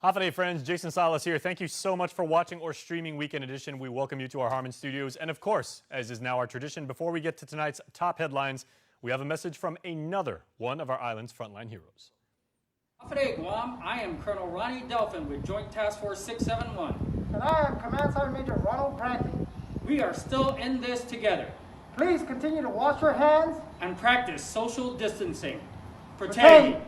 Hafide friends, Jason Salas here. Thank you so much for watching or streaming Weekend Edition. We welcome you to our Harmon studios. And of course, as is now our tradition, before we get to tonight's top headlines, we have a message from another one of our island's frontline heroes. Hafide, Guam. I am Colonel Ronnie Delphin with Joint Task Force 671. And I am Command Sergeant Major Ronald Brantley. We are still in this together. Please continue to wash your hands and practice social distancing. Protege.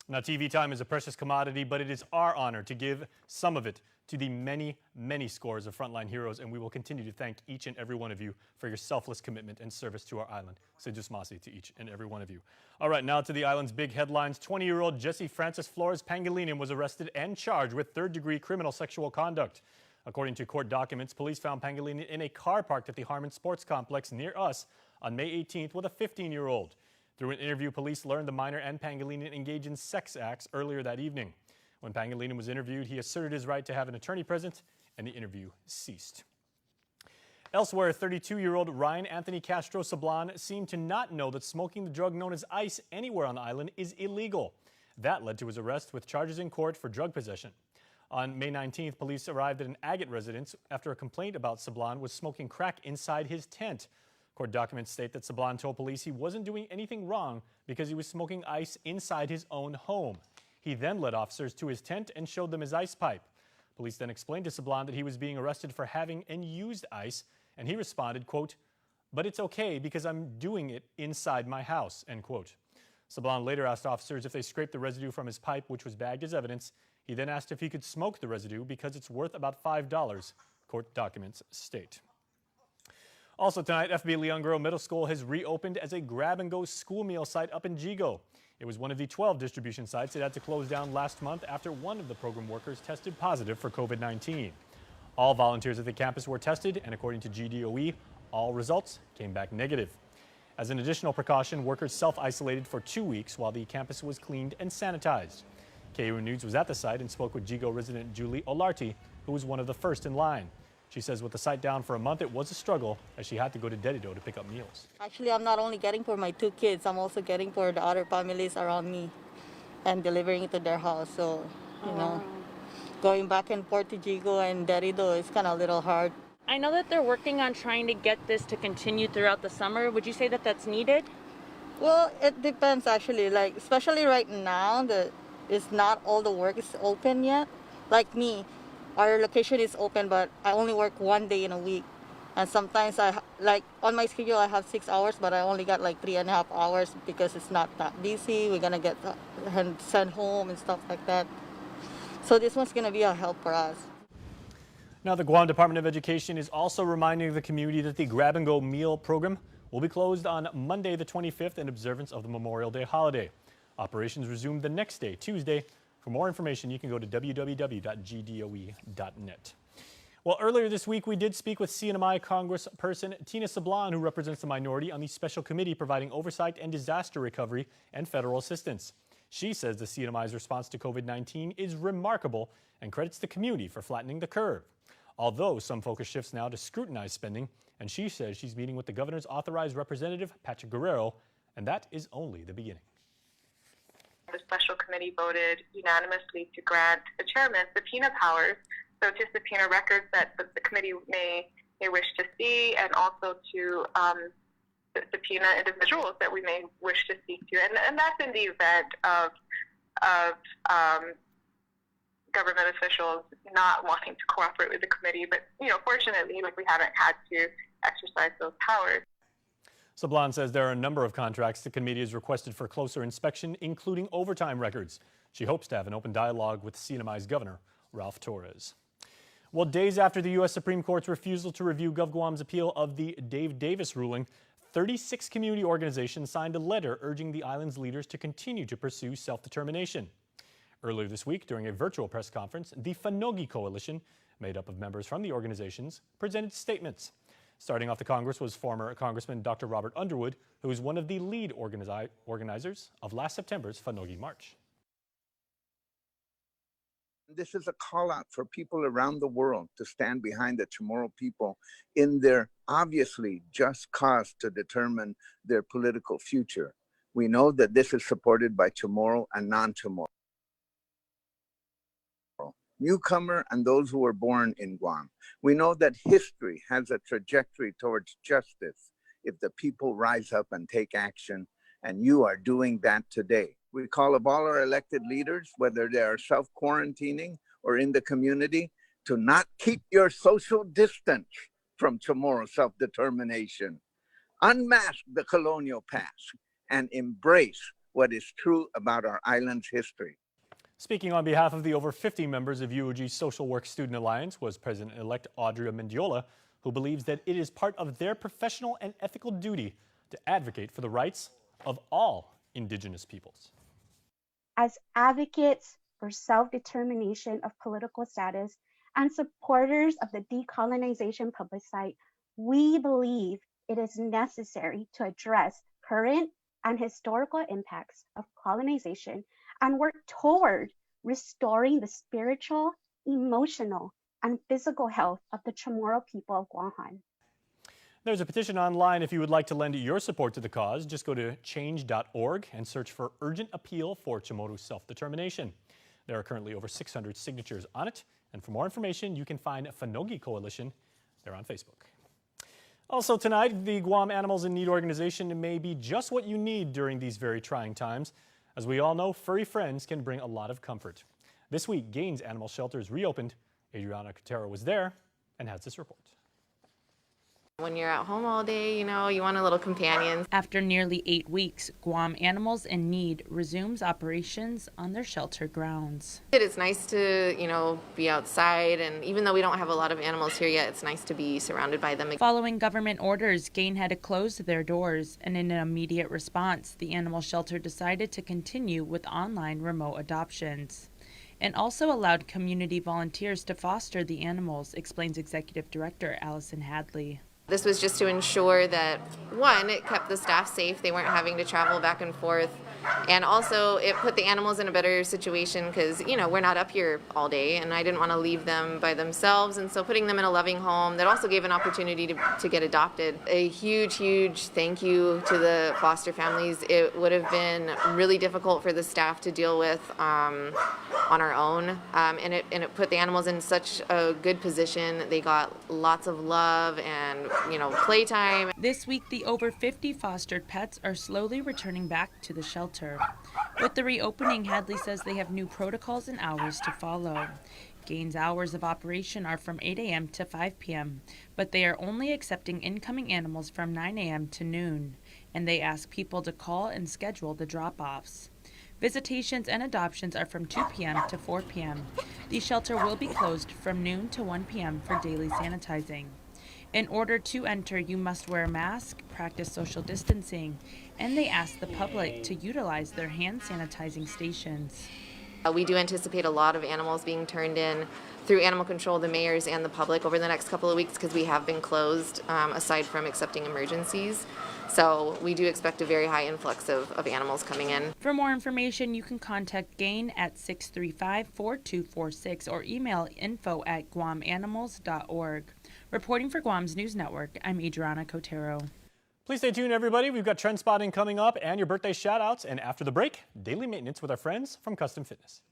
Now, TV time is a precious commodity, but it is our honor to give some of it to the many, many scores of frontline heroes, and we will continue to thank each and every one of you for your selfless commitment and service to our island. Sejus Masi to each and every one of you. All right, now to the island's big headlines. 20-year-old Jesse Francis Flores Pangilinan was arrested and charged with third-degree criminal sexual conduct. According to court documents, police found Pangilinan in a car parked at the Harmon Sports Complex near us on May 18th with a 15-year-old. Through an interview, police learned the minor and Pangilinan engaged in sex acts earlier that evening. When Pangilinan was interviewed, he asserted his right to have an attorney present, and the interview ceased. Elsewhere, 32-year-old Ryan Anthony Castro Sablan seemed to not know that smoking the drug known as ice anywhere on the island is illegal. That led to his arrest with charges in court for drug possession. On May 19th, police arrived at an Agate residence after a complaint about Sablan was smoking crack inside his tent. Court documents state that Sablan told police he wasn't doing anything wrong because he was smoking ice inside his own home. He then led officers to his tent and showed them his ice pipe. Police then explained to Sablan that he was being arrested for having and used ice, and he responded, quote, "But it's okay because I'm doing it inside my house," end quote. Sablan later asked officers if they scraped the residue from his pipe, which was bagged as evidence. He then asked if he could smoke the residue because it's worth about $5, court documents state. Also tonight, FB Leongrove Middle School has reopened as a grab-and-go school meal site up in Jigo. It was one of the 12 distribution sites it had to close down last month after one of the program workers tested positive for COVID-19. All volunteers at the campus were tested, and according to GDOE, all results came back negative. As an additional precaution, workers self-isolated for 2 weeks while the campus was cleaned and sanitized. KUAM News was at the site and spoke with Jigo resident Julie Olarty, who was one of the first in line. She says with the site down for a month, it was a struggle as she had to go to Dedido to pick up meals. Actually, I'm not only getting for my 2 kids, I'm also getting for the other families around me and delivering it to their house. So, you know, going back and forth to Jigo and Dedido is kind of a little hard. I know that they're working on trying to get this to continue throughout the summer. Would you say that that's needed? Well, it depends actually. Like, especially right now, it's not all the work is open yet. Like me. Our location is open, but I only work 1 day in a week. And sometimes on my schedule, I have 6 hours, but I only got like 3.5 hours because it's not that busy. We're gonna get sent home and stuff like that. So this one's gonna be a help for us. Now, the Guam Department of Education is also reminding the community that the grab-and-go meal program will be closed on Monday the 25th in observance of the Memorial Day holiday. Operations resume the next day, Tuesday. For more information, you can go to www.gdoe.net. Well, earlier this week, we did speak with CMI Congressperson Tina Sablan, who represents the minority on the special committee providing oversight and disaster recovery and federal assistance. She says the CMI's response to COVID-19 is remarkable and credits the community for flattening the curve. Although some focus shifts now to scrutinize spending, and she says she's meeting with the governor's authorized representative, Patrick Guerrero, and that is only the beginning. The special committee voted unanimously to grant the chairman subpoena powers, so to subpoena records that the committee may wish to see, and also to subpoena individuals that we may wish to speak to. And that's in the event of government officials not wanting to cooperate with the committee. But, fortunately, we haven't had to exercise those powers. Sablan says there are a number of contracts the committee has requested for closer inspection, including overtime records. She hopes to have an open dialogue with CNMI's governor, Ralph Torres. Well, days after the U.S. Supreme Court's refusal to review GovGuam's appeal of the Dave Davis ruling, 36 community organizations signed a letter urging the island's leaders to continue to pursue self-determination. Earlier this week, during a virtual press conference, the Fanogi Coalition, made up of members from the organizations, presented statements. Starting off the Congress was former Congressman Dr. Robert Underwood, who is one of the lead organizers of last September's Fanogi March. This is a call out for people around the world to stand behind the Chamorro people in their obviously just cause to determine their political future. We know that this is supported by Chamorro and non-Chamorro. newcomer and those who were born in Guam. We know that history has a trajectory towards justice if the people rise up and take action, and you are doing that today. We call up all our elected leaders, whether they are self-quarantining or in the community, to not keep your social distance from Chamorro self-determination. Unmask the colonial past and embrace what is true about our island's history. Speaking on behalf of the over 50 members of UOG's Social Work Student Alliance was President-elect Audrey Mendiola, who believes that it is part of their professional and ethical duty to advocate for the rights of all Indigenous peoples. As advocates for self-determination of political status and supporters of the decolonization plebiscite, we believe it is necessary to address current and historical impacts of colonization and work toward restoring the spiritual, emotional, and physical health of the Chamorro people of Guam. There's a petition online if you would like to lend your support to the cause. Just go to change.org and search for Urgent Appeal for Chamorro Self-Determination. There are currently over 600 signatures on it. And for more information, you can find Fanogi Coalition. They're on Facebook. Also tonight, the Guam Animals in Need organization may be just what you need during these very trying times. As we all know, furry friends can bring a lot of comfort. This week, Gaines Animal Shelters reopened. Adriana Cotero was there and has this report. When you're at home all day, you want a little companion. After nearly 8 weeks, Guam Animals in Need resumes operations on their shelter grounds. It's nice to, be outside, and even though we don't have a lot of animals here yet, it's nice to be surrounded by them. Following government orders, Gain had to close their doors, and in an immediate response, the animal shelter decided to continue with online remote adoptions. And also allowed community volunteers to foster the animals, explains Executive Director Allison Hadley. This was just to ensure that, one, it kept the staff safe. They weren't having to travel back and forth. And also, it put the animals in a better situation because, we're not up here all day, and I didn't want to leave them by themselves. And so putting them in a loving home that also gave an opportunity to get adopted. A huge, huge thank you to the foster families. It would have been really difficult for the staff to deal with on our own. And it put the animals in such a good position. They got lots of love and, playtime. This week, the over 50 fostered pets are slowly returning back to the shelter. With the reopening, Hadley says they have new protocols and hours to follow. Gain's hours of operation are from 8 a.m. to 5 p.m., but they are only accepting incoming animals from 9 a.m. to noon, and they ask people to call and schedule the drop-offs. Visitations and adoptions are from 2 p.m. to 4 p.m. The shelter will be closed from noon to 1 p.m. for daily sanitizing. In order to enter, you must wear a mask, practice social distancing, and they ask the public to utilize their hand sanitizing stations. We do anticipate a lot of animals being turned in through animal control, the mayors, and the public over the next couple of weeks because we have been closed aside from accepting emergencies. So we do expect a very high influx of animals coming in. For more information, you can contact GAIN at 635-4246 or email info@guamanimals.org. Reporting for Guam's News Network, I'm Adriana Cotero. Please stay tuned, everybody. We've got trend spotting coming up and your birthday shout-outs. And after the break, daily maintenance with our friends from Custom Fitness.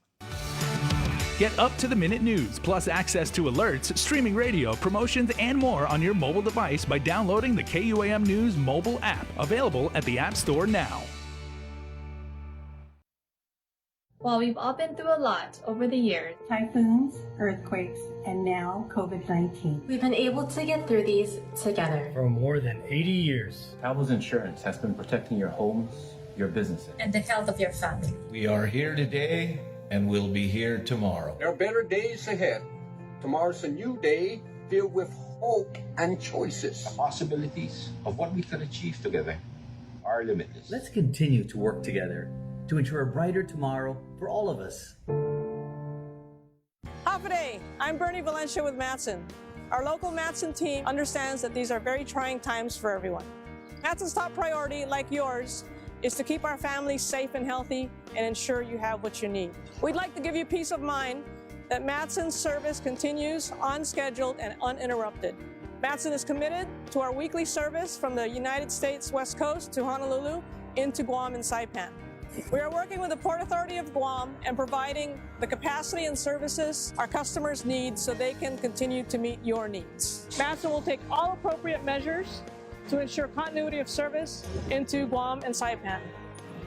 Get up-to-the-minute news, plus access to alerts, streaming radio, promotions, and more on your mobile device by downloading the KUAM News mobile app, available at the App Store now. While we've all been through a lot over the years, typhoons, earthquakes, and now COVID-19, we've been able to get through these together. For more than 80 years, Travelers Insurance has been protecting your homes, your businesses, and the health of your family. We are here today and we'll be here tomorrow. There are better days ahead. Tomorrow's a new day filled with hope and choices. The possibilities of what we can achieve together are limitless. Let's continue to work together to ensure a brighter tomorrow for all of us. Hafa, I'm Bernie Valencia with Matson. Our local Matson team understands that these are very trying times for everyone. Matson's top priority, like yours, is to keep our families safe and healthy and ensure you have what you need. We'd like to give you peace of mind that Matson's service continues on schedule and uninterrupted. Matson is committed to our weekly service from the United States West Coast to Honolulu into Guam and Saipan. We are working with the Port Authority of Guam and providing the capacity and services our customers need so they can continue to meet your needs. Matson will take all appropriate measures to ensure continuity of service into Guam and Saipan.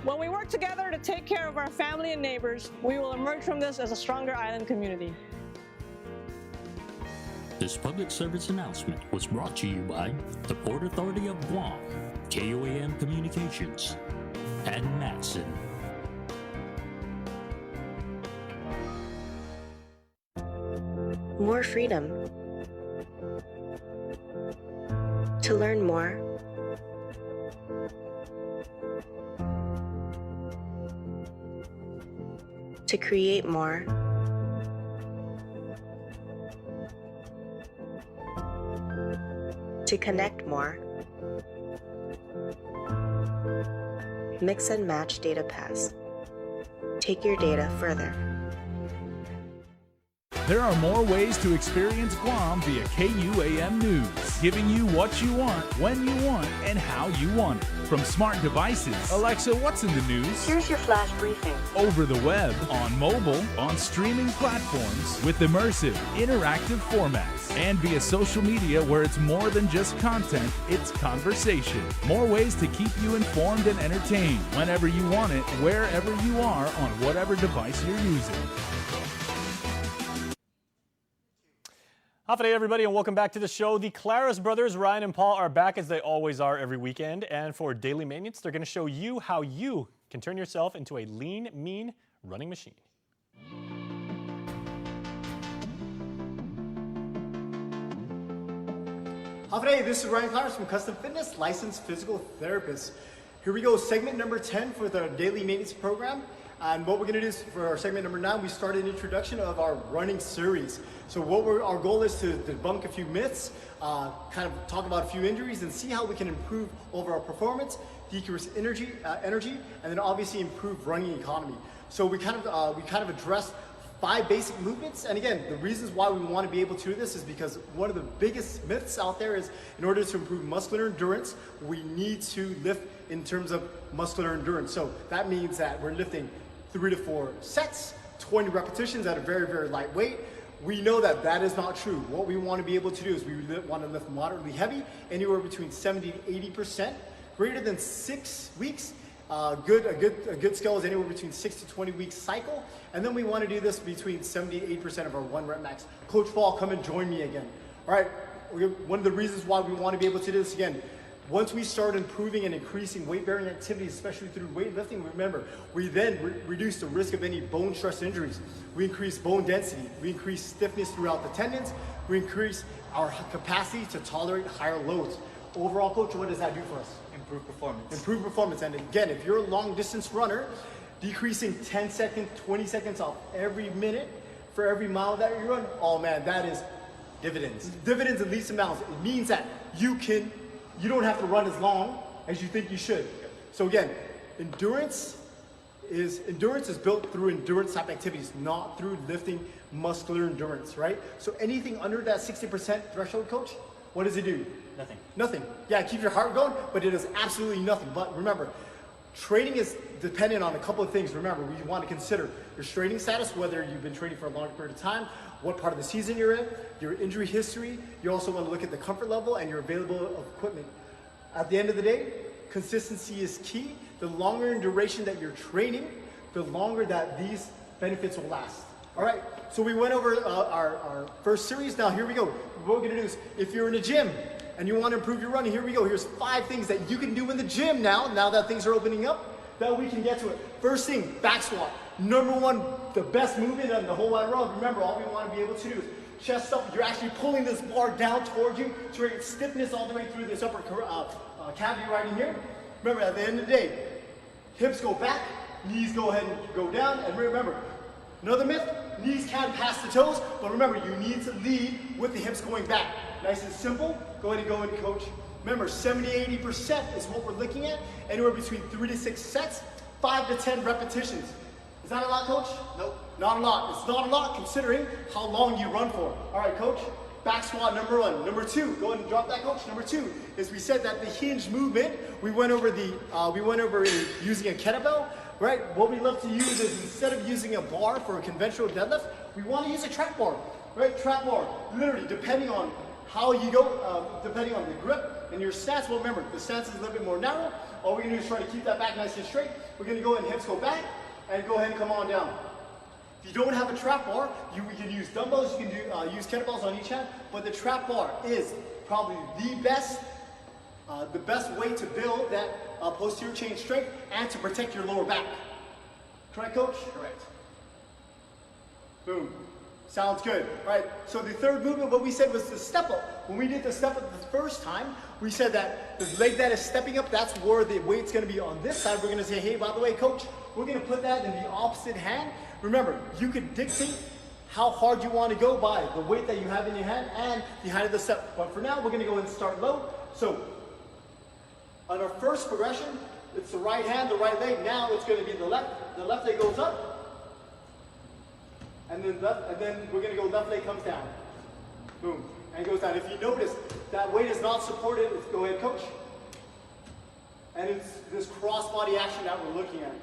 When we work together to take care of our family and neighbors, we will emerge from this as a stronger island community. This public service announcement was brought to you by the Port Authority of Guam, KUAM Communications, and Matson. More freedom. To learn more. To create more. To connect more. Mix and match Data Pass. Take your data further. There are more ways to experience Guam via KUAM News, giving you what you want, when you want, and how you want it. From smart devices, Alexa, what's in the news? Here's your flash briefing. Over the web, on mobile, on streaming platforms, with immersive, interactive formats, and via social media where it's more than just content, it's conversation. More ways to keep you informed and entertained whenever you want it, wherever you are, on whatever device you're using. Howdy, everybody, and welcome back to the show. The Claris brothers, Ryan and Paul, are back as they always are every weekend. And for daily maintenance, they're going to show you how you can turn yourself into a lean, mean running machine. Howdy, this is Ryan Claris from Custom Fitness, licensed physical therapist. Here we go, segment number 10 for the daily maintenance program. And what we're going to do is for our segment number 9, we started an introduction of our running series. So our goal is to debunk a few myths, kind of talk about a few injuries, and see how we can improve overall performance, decrease energy, and then obviously improve running economy. So we kind of addressed 5 basic movements. And again, the reasons why we want to be able to do this is because one of the biggest myths out there is in order to improve muscular endurance, we need to lift in terms of muscular endurance. So that means that we're lifting 3 to 4 sets, 20 repetitions at a very, very light weight. We know that that is not true. What we want to be able to do is we want to lift moderately heavy, anywhere between 70 to 80%, greater than 6 weeks. A good scale is anywhere between 6 to 20 weeks cycle. And then we want to do this between 70 to 80% of our 1 rep max. Coach Paul, come and join me again. All right, one of the reasons why we want to be able to do this again, once we start improving and increasing weight-bearing activities, especially through weightlifting, remember, we then reduce the risk of any bone stress injuries. We increase bone density. We increase stiffness throughout the tendons. We increase our capacity to tolerate higher loads. Overall, Coach, what does that do for us? Improve performance. Improve performance. And again, if you're a long-distance runner, decreasing 10 seconds, 20 seconds off every minute for every mile that you run, oh man, that is dividends. Dividends in leaps and bounds. It means that you don't have to run as long as you think you should. So again, endurance is built through endurance type activities, not through lifting muscular endurance, right? So anything under that 60% threshold, Coach, what does it do? Nothing. Nothing. Yeah, keep your heart going, but it does absolutely nothing. But remember, training is dependent on a couple of things. Remember, we want to consider your training status, whether you've been training for a long period of time, what part of the season you're in, your injury history. You also want to look at the comfort level and your available equipment. At the end of the day, consistency is key. The longer in duration that you're training, the longer that these benefits will last. All right, so we went over our first series. Now here we go. What we're going to do is, if you're in a gym and you want to improve your running, here we go. Here's 5 things that you can do in the gym now that things are opening up, that we can get to it. First thing, back squat. Number 1, the best movement in the whole wide world. Remember, all we want to be able to do is chest up. You're actually pulling this bar down towards you to create stiffness all the way through this upper cavity right in here. Remember, at the end of the day, hips go back, knees go ahead and go down. And remember, another myth, knees can't pass the toes, but remember, you need to lead with the hips going back. Nice and simple. Go ahead and go in, Coach. Remember, 70-80% is what we're looking at. Anywhere between 3 to 6 sets, 5 to 10 repetitions. Is that a lot, Coach? Nope. Not a lot. It's not a lot considering how long you run for. All right, Coach. back squat number 1. Number 2, go ahead and drop that, coach. Number 2 is we said that the hinge movement, we went over in using a kettlebell, right? What we love to use is instead of using a bar for a conventional deadlift, we want to use a trap bar, right? Trap bar, literally depending on how you go, depending on the grip and your stance. Well, remember, the stance is a little bit more narrow. All we're gonna do is try to keep that back nice and straight. We're gonna go ahead and hips go back and go ahead and come on down. If you don't have a trap bar, you can use dumbbells, you can use kettlebells on each hand, but the trap bar is probably the best way to build that posterior chain strength and to protect your lower back. Correct, coach? Correct. Boom. Sounds good. All right, so the third movement, what we said was the step up. When we did the step up the first time, we said that the leg that is stepping up, that's where the weight's gonna be on this side. We're gonna say, hey, by the way, coach, we're gonna put that in the opposite hand. Remember, you could dictate how hard you want to go by the weight that you have in your hand and the height of the step. But for now, we're going to go and start low. So on our first progression, it's the right hand, the right leg. Now it's going to be the left. The left leg goes up. And then we're going to go left leg comes down. Boom. And goes down. If you notice, that weight is not supported. Let's go ahead, coach. And it's this cross-body action that we're looking at.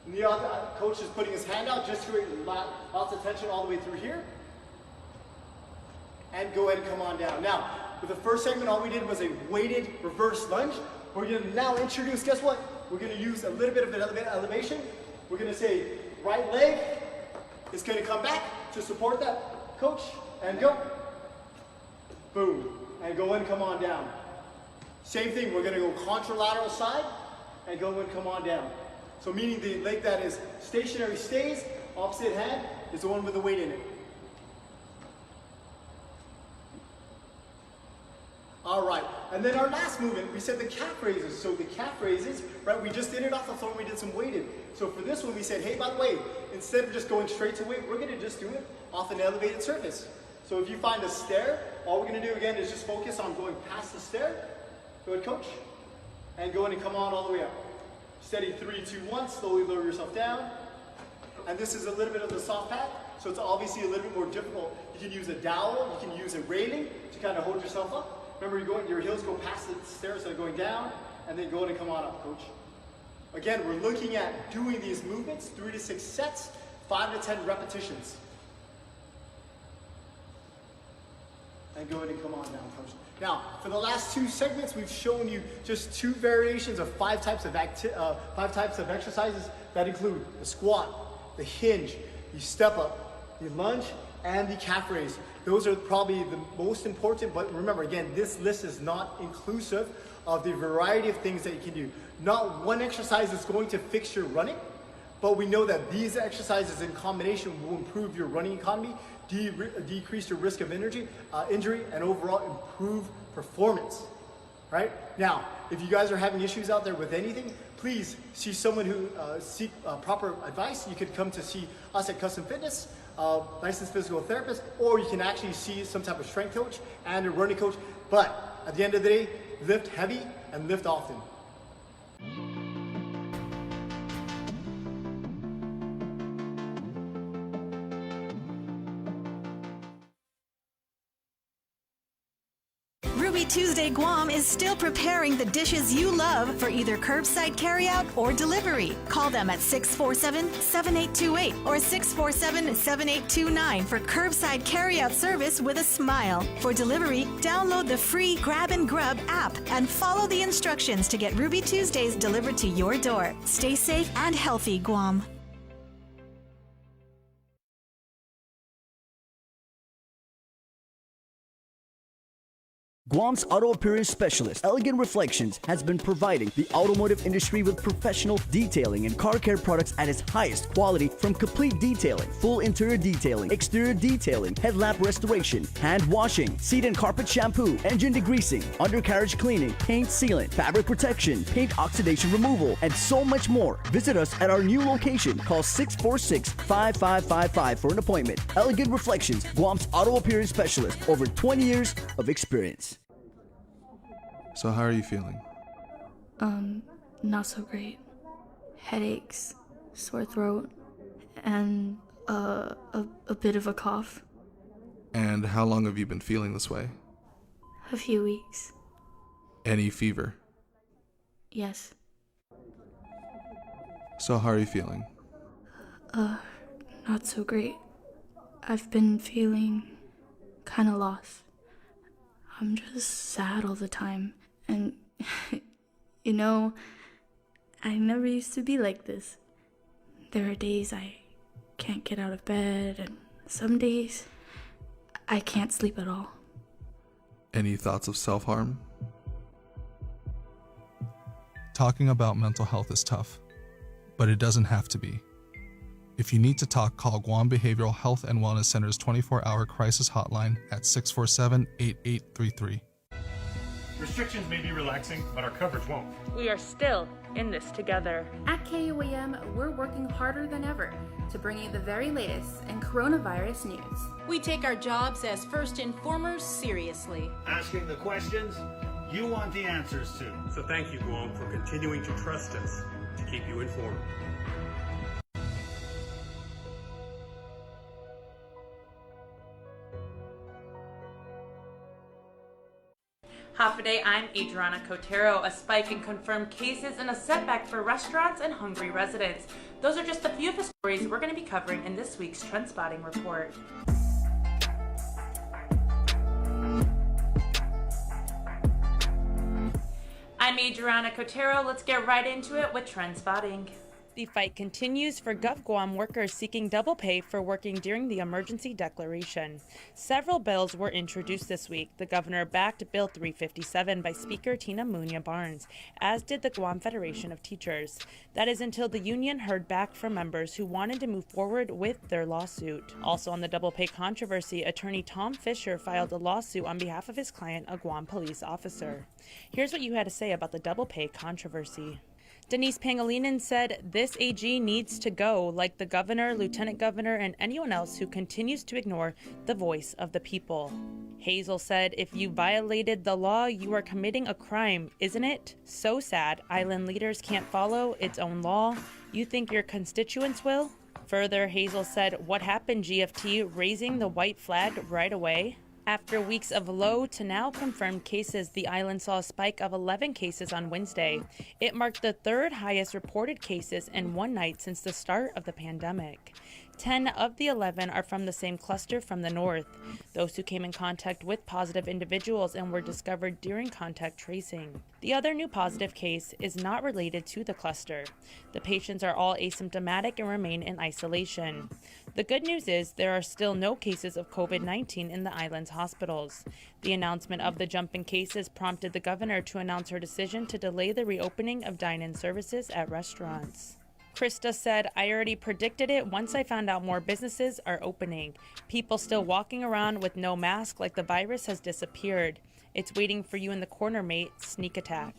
And the other coach is putting his hand out just to create lots of tension all the way through here. And go ahead and come on down. Now, with the first segment, all we did was a weighted reverse lunge. We're going to now introduce, guess what? We're going to use a little bit of an elevation. We're going to say right leg is going to come back to support that, coach, and go. Boom. And go and come on down. Same thing, we're going to go contralateral side and go and come on down. So meaning the leg that is stationary stays, opposite hand is the one with the weight in it. All right, and then our last movement, we said the calf raises. So the calf raises, right, we just did it off the floor, we did some weighted. So for this one, we said, hey, by the way, instead of just going straight to weight, we're gonna just do it off an elevated surface. So if you find a stair, all we're gonna do again is just focus on going past the stair. Go ahead, coach, and go in and come on all the way up. Steady, 3, 2, 1, slowly lower yourself down. And this is a little bit of the soft pad, so it's obviously a little bit more difficult. You can use a dowel, you can use a railing to kind of hold yourself up. Remember, your heels go past the stairs, so going down, and then go in and come on up, coach. Again, we're looking at doing these movements, 3 to 6 sets, 5 to 10 repetitions. And go in and come on down, coach. Now, for the last 2 segments, we've shown you just 2 variations of 5 types of exercises that include the squat, the hinge, the step up, the lunge, and the calf raise. Those are probably the most important, but remember, again, this list is not inclusive of the variety of things that you can do. Not one exercise is going to fix your running, but we know that these exercises in combination will improve your running economy, decrease your risk of injury, and overall improve performance, right? Now, if you guys are having issues out there with anything, please see someone who seek proper advice. You could come to see us at Custom Fitness, licensed physical therapist, or you can actually see some type of strength coach and a running coach. But at the end of the day, lift heavy and lift often. Tuesday Guam is still preparing the dishes you love for either curbside carryout or delivery. Call them at 647-7828 or 647-7829 for curbside carryout service with a smile. For delivery, download the free Grab and Grub app and follow the instructions to get Ruby Tuesdays delivered to your door. Stay safe and healthy, Guam. Guam's auto appearance specialist, Elegant Reflections, has been providing the automotive industry with professional detailing and car care products at its highest quality, from complete detailing, full interior detailing, exterior detailing, headlamp restoration, hand washing, seat and carpet shampoo, engine degreasing, undercarriage cleaning, paint sealant, fabric protection, paint oxidation removal, and so much more. Visit us at our new location. Call 646-5555 for an appointment. Elegant Reflections, Guam's auto appearance specialist, over 20 years of experience. So how are you feeling? Not so great. Headaches, sore throat, and a bit of a cough. And how long have you been feeling this way? A few weeks. Any fever? Yes. So how are you feeling? Not so great. I've been feeling kind of lost. I'm just sad all the time. And, you know, I never used to be like this. There are days I can't get out of bed, and some days I can't sleep at all. Any thoughts of self-harm? Talking about mental health is tough, but it doesn't have to be. If you need to talk, call Guam Behavioral Health and Wellness Center's 24-hour crisis hotline at 647-8833. Restrictions may be relaxing, but our coverage won't. We are still in this together. At KUAM, we're working harder than ever to bring you the very latest in coronavirus news. We take our jobs as first informers seriously. Asking the questions you want the answers to. So thank you, Guam, for continuing to trust us to keep you informed. Half a day, I'm Adriana Cotero. A spike in confirmed cases and a setback for restaurants and hungry residents. Those are just a few of the stories we're going to be covering in this week's Trend Spotting Report. I'm Adriana Cotero. Let's get right into it with Trend Spotting. The fight continues for GovGuam workers seeking double pay for working during the emergency declaration. Several bills were introduced this week. The governor backed Bill 357 by Speaker Tina Munya Barnes, as did the Guam Federation of Teachers. That is until the union heard back from members who wanted to move forward with their lawsuit. Also on the double pay controversy, attorney Tom Fisher filed a lawsuit on behalf of his client, a Guam police officer. Here's what you had to say about the double pay controversy. Denise Pangilinan said this AG needs to go, like the governor, lieutenant governor, and anyone else who continues to ignore the voice of the people. Hazel said, if you violated the law, you are committing a crime, isn't it? So sad. Island leaders can't follow its own law. You think your constituents will? Further, Hazel said, what happened, GFT, raising the white flag right away? After weeks of low to now confirmed cases, the island saw a spike of 11 cases on Wednesday. It marked the third highest reported cases in one night since the start of the pandemic. 10 of the 11 are from the same cluster from the north, those who came in contact with positive individuals and were discovered during contact tracing. The other new positive case is not related to the cluster. The patients are all asymptomatic and remain in isolation. The good news is there are still no cases of COVID-19 in the island's hospitals. The announcement of the jump in cases prompted the governor to announce her decision to delay the reopening of dine-in services at restaurants. Krista said, I already predicted it once I found out more businesses are opening. People still walking around with no mask like the virus has disappeared. It's waiting for you in the corner, mate. Sneak attack.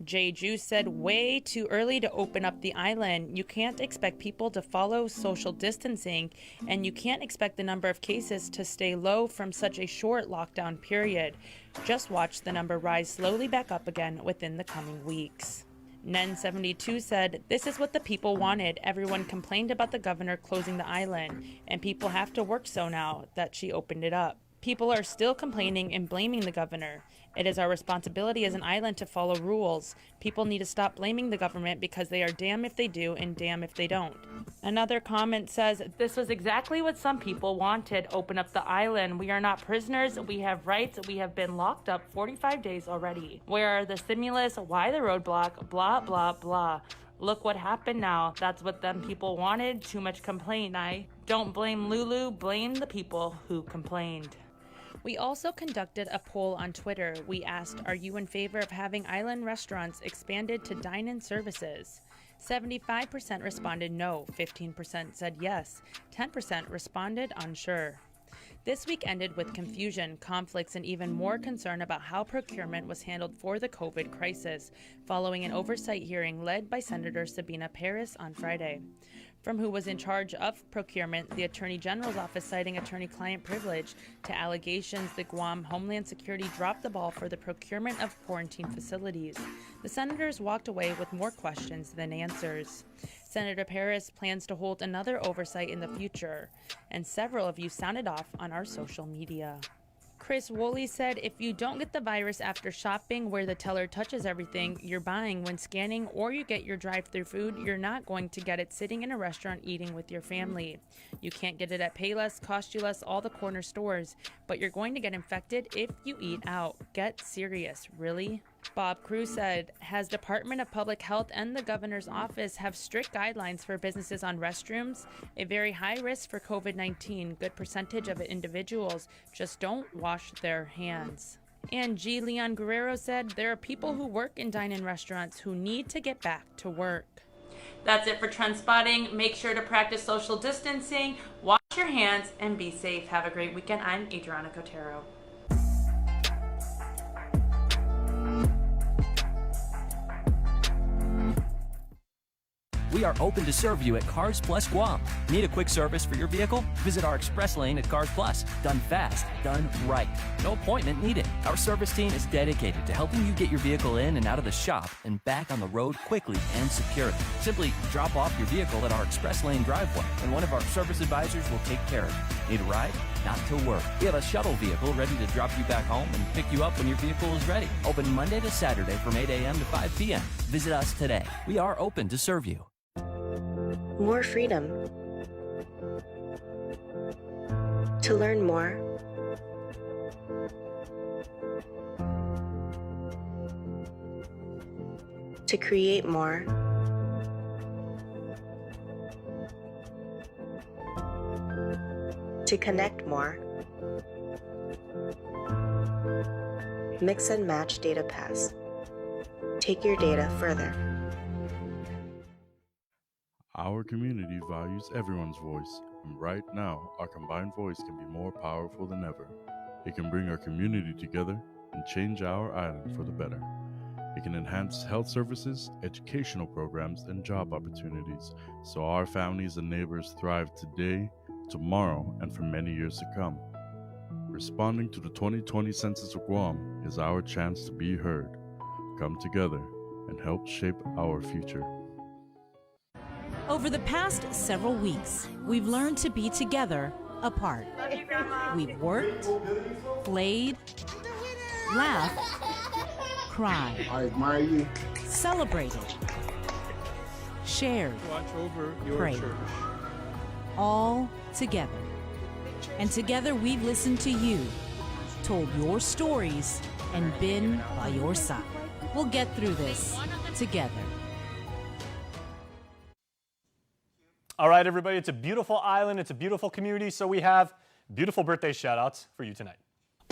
Jay Juice said, way too early to open up the island. You can't expect people to follow social distancing, and you can't expect the number of cases to stay low from such a short lockdown period. Just watch the number rise slowly back up again within the coming weeks. Nen72 said, this is what the people wanted. Everyone complained about the governor closing the island, and people have to work so now that she opened it up. People are still complaining and blaming the governor. It is our responsibility as an island to follow rules. People need to stop blaming the government because they are damn if they do and damn if they don't. Another comment says, this was exactly what some people wanted. Open up the island. We are not prisoners. We have rights. We have been locked up 45 days already. Where are the stimulus? Why the roadblock? Blah, blah, blah. Look what happened now. That's what them people wanted. Too much complaint. I don't blame Lulu. Blame the people who complained. We also conducted a poll on Twitter. We asked, are you in favor of having island restaurants expanded to dine-in services? 75% responded no, 15% said yes, 10% responded unsure. This week ended with confusion, conflicts, and even more concern about how procurement was handled for the COVID crisis, following an oversight hearing led by Senator Sabina Paris on Friday. From who was in charge of procurement, the Attorney General's office citing attorney-client privilege, to allegations that Guam Homeland Security dropped the ball for the procurement of quarantine facilities. The senators walked away with more questions than answers. Senator Paris plans to hold another oversight in the future, and several of you sounded off on our social media. Chris Woolley said if you don't get the virus after shopping where the teller touches everything you're buying when scanning, or you get your drive-thru food, you're not going to get it sitting in a restaurant eating with your family. You can't get it at Payless, Cost You Less, all the corner stores, but you're going to get infected if you eat out. Get serious, really? Bob Cruz said, has Department of Public Health and the governor's office have strict guidelines for businesses on restrooms? A very high risk for COVID-19. Good percentage of individuals just don't wash their hands. And G. Leon Guerrero said, there are people who work in dine-in restaurants who need to get back to work. That's it for Trend Spotting. Make sure to practice social distancing, wash your hands, and be safe. Have a great weekend. I'm Adriana Cotero. We are open to serve you at Cars Plus Guam. Need a quick service for your vehicle? Visit our express lane at Cars Plus. Done fast, done right. No appointment needed. Our service team is dedicated to helping you get your vehicle in and out of the shop and back on the road quickly and securely. Simply drop off your vehicle at our express lane driveway, and one of our service advisors will take care of it. Need a ride? Not to worry. We have a shuttle vehicle ready to drop you back home and pick you up when your vehicle is ready. Open Monday to Saturday from 8 a.m. to 5 p.m. Visit us today. We are open to serve you. More freedom. To learn more, to create more, to connect more. Mix and match Data Pass. Take your data further. Our community values everyone's voice, and right now, our combined voice can be more powerful than ever. It can bring our community together and change our island for the better. It can enhance health services, educational programs, and job opportunities, so our families and neighbors thrive today, tomorrow, and for many years to come. Responding to the 2020 Census of Guam is our chance to be heard, come together, and help shape our future. Over the past several weeks, we've learned to be together apart. We've worked, played, laughed, cried, I admire you, celebrated, shared, Watch over your prayed, church. all together. And together we've listened to you, told your stories, and been by your side. We'll get through this together. All right, everybody, it's a beautiful island. It's a beautiful community, so we have beautiful birthday shout-outs for you tonight.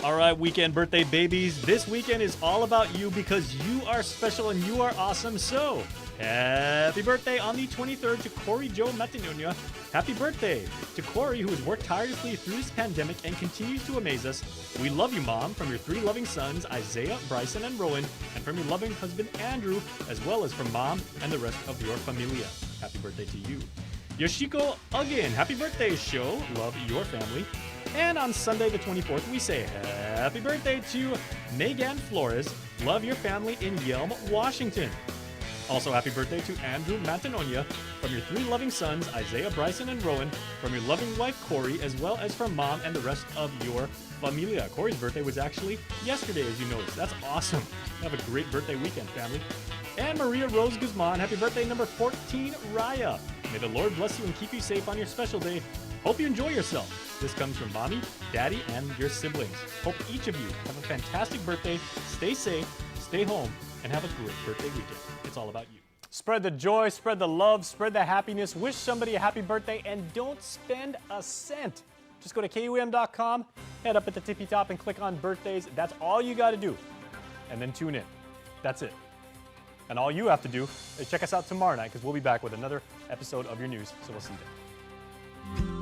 All right, weekend birthday babies. This weekend is all about you because you are special and you are awesome. So, happy birthday on the 23rd to Corey Joe Matinunya. Happy birthday to Corey, who has worked tirelessly through this pandemic and continues to amaze us. We love you, Mom, from your 3 loving sons, Isaiah, Bryson, and Rowan, and from your loving husband, Andrew, as well as from Mom and the rest of your familia. Happy birthday to you. Yoshiko, again, happy birthday, show. Love your family. And on Sunday the 24th, we say happy birthday to Megan Flores. Love your family in Yelm, Washington. Also, happy birthday to Andrew Mantanonia from your 3 loving sons, Isaiah, Bryson, and Rowan, from your loving wife, Corey, as well as from Mom and the rest of your familia. Corey's birthday was actually yesterday, as you noticed. That's awesome. Have a great birthday weekend, family. And Maria Rose Guzman, happy birthday number 14, Raya. May the Lord bless you and keep you safe on your special day. Hope you enjoy yourself. This comes from Mommy, Daddy, and your siblings. Hope each of you have a fantastic birthday. Stay safe, stay home, and have a great birthday weekend. It's all about you. Spread the joy, spread the love, spread the happiness. Wish somebody a happy birthday and don't spend a cent. Just go to KUAM.com, head up at the tippy top and click on birthdays. That's all you got to do. And then tune in. That's it. And all you have to do is check us out tomorrow night because we'll be back with another episode of your news. So we'll see you then.